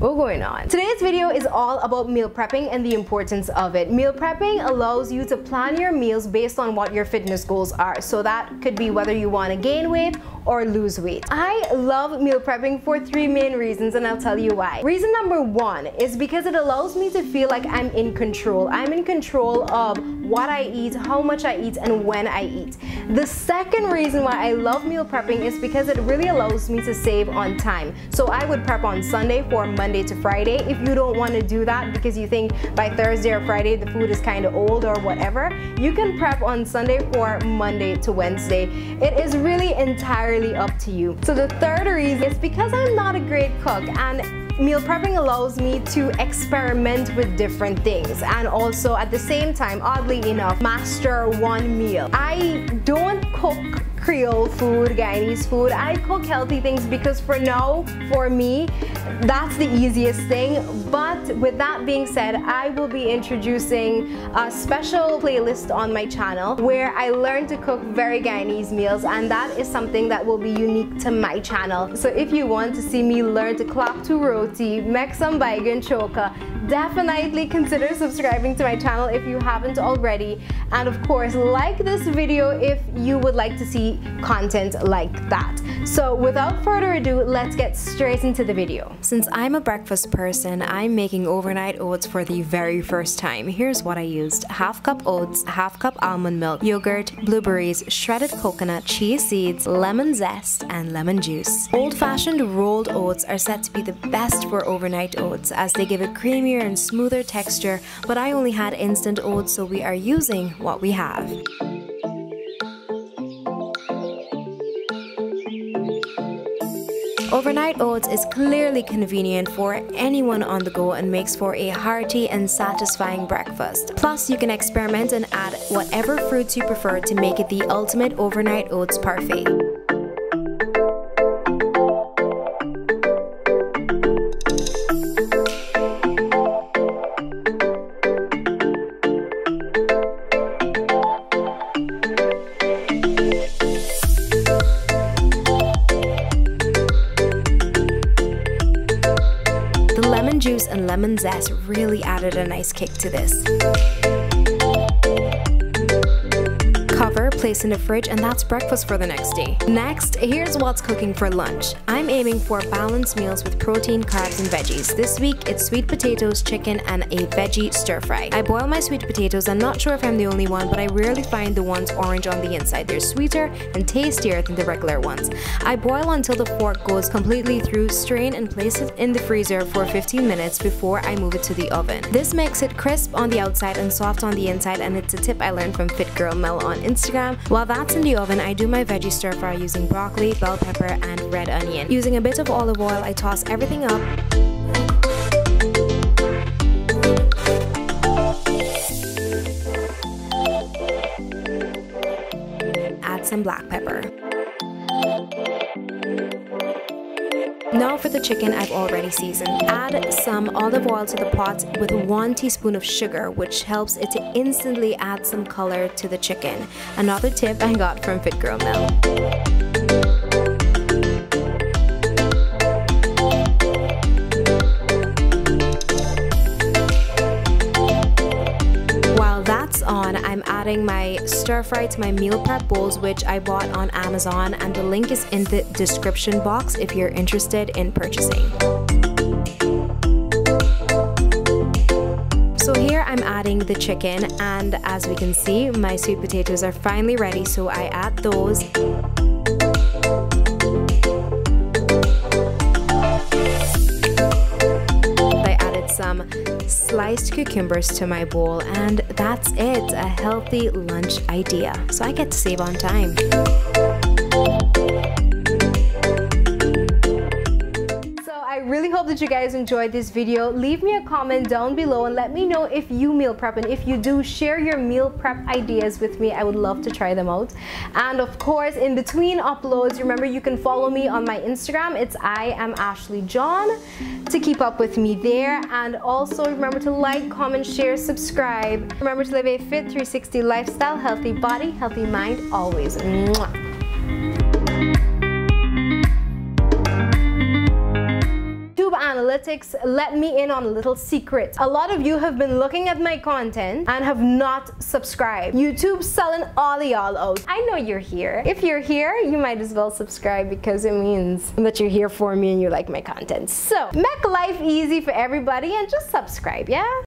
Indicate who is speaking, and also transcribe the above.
Speaker 1: What's going on? Today's video is all about meal prepping and the importance of it. Meal prepping allows you to plan your meals based on what your fitness goals are. So that could be whether you want to gain weight or lose weight. I love meal prepping for 3 main reasons, and I'll tell you why. Reason number 1 is because it allows me to feel like I'm in control. I'm in control of what I eat, how much I eat, and when I eat. The second reason why I love meal prepping is because it really allows me to save on time. So I would prep on Sunday for Monday to Friday. If you don't want to do that because you think by Thursday or Friday the food is kind of old or whatever, you can prep on Sunday for Monday to Wednesday. It is really entirely up to you. So the third reason is because I'm not a great cook, and meal prepping allows me to experiment with different things and also at the same time, oddly enough, master one meal. I don't cook Creole food, Guyanese food. I cook healthy things because for now, for me, that's the easiest thing. But with that being said, I will be introducing a special playlist on my channel where I learn to cook very Guyanese meals, and that is something that will be unique to my channel. So if you want to see me learn to clap to roti, make some baigan choka, definitely consider subscribing to my channel if you haven't already, and of course like this video if you would like to see content like that. So without further ado, let's get straight into the video. Since I'm a breakfast person, I'm making overnight oats for the very first time. Here's what I used: half cup oats, half cup almond milk, yogurt, blueberries, shredded coconut, chia seeds, lemon zest, and lemon juice. Old-fashioned rolled oats are said to be the best for overnight oats as they give a creamier and smoother texture, but I only had instant oats, so we are using what we have. Overnight oats is clearly convenient for anyone on the go and makes for a hearty and satisfying breakfast. Plus, you can experiment and add whatever fruits you prefer to make it the ultimate overnight oats parfait. Lemon juice and lemon zest really added a nice kick to this. Cover, place in the fridge, and that's breakfast for the next day. Next, here's what's cooking for lunch. I'm aiming for balanced meals with protein, carbs, and veggies. This week, it's sweet potatoes, chicken, and a veggie stir fry. I boil my sweet potatoes. I'm not sure if I'm the only one, but I rarely find the ones orange on the inside. They're sweeter and tastier than the regular ones. I boil until the fork goes completely through, strain, and place it in the freezer for 15 minutes before I move it to the oven. This makes it crisp on the outside and soft on the inside, and it's a tip I learned from Fit Girl Mel on Instagram. While that's in the oven, I do my veggie stir fry using broccoli, bell pepper, and red onion. Using a bit of olive oil, I toss everything up. Add some black pepper. Now for the chicken, I've already seasoned. Add some olive oil to the pot with 1 teaspoon of sugar, which helps it to instantly add some color to the chicken. Another tip I got from Fit Girl Mel. On, I'm adding my stir fry to my meal prep bowls, which I bought on Amazon, and the link is in the description box if you're interested in purchasing. So here I'm adding the chicken, and as we can see, my sweet potatoes are finally ready, so I add those. Some sliced cucumbers to my bowl, and that's it, a healthy lunch idea. So I get to save on time. I really hope that you guys enjoyed this video. Leave me a comment down below and let me know if you meal prep, and if you do, share your meal prep ideas with me. I would love to try them out. And of course, in between uploads, remember you can follow me on my Instagram. It's @Ashleymariajohn to keep up with me there. And also remember to like, comment, share, subscribe. Remember to live a fit 360 lifestyle, healthy body, healthy mind always. Mwah. Analytics analytics let me in on a little secret. A lot of you have been looking at my content and have not subscribed. YouTube's selling all y'all out. I know you're here. If you're here, you might as well subscribe because it means that you're here for me and you like my content. So make life easy for everybody and just subscribe, yeah?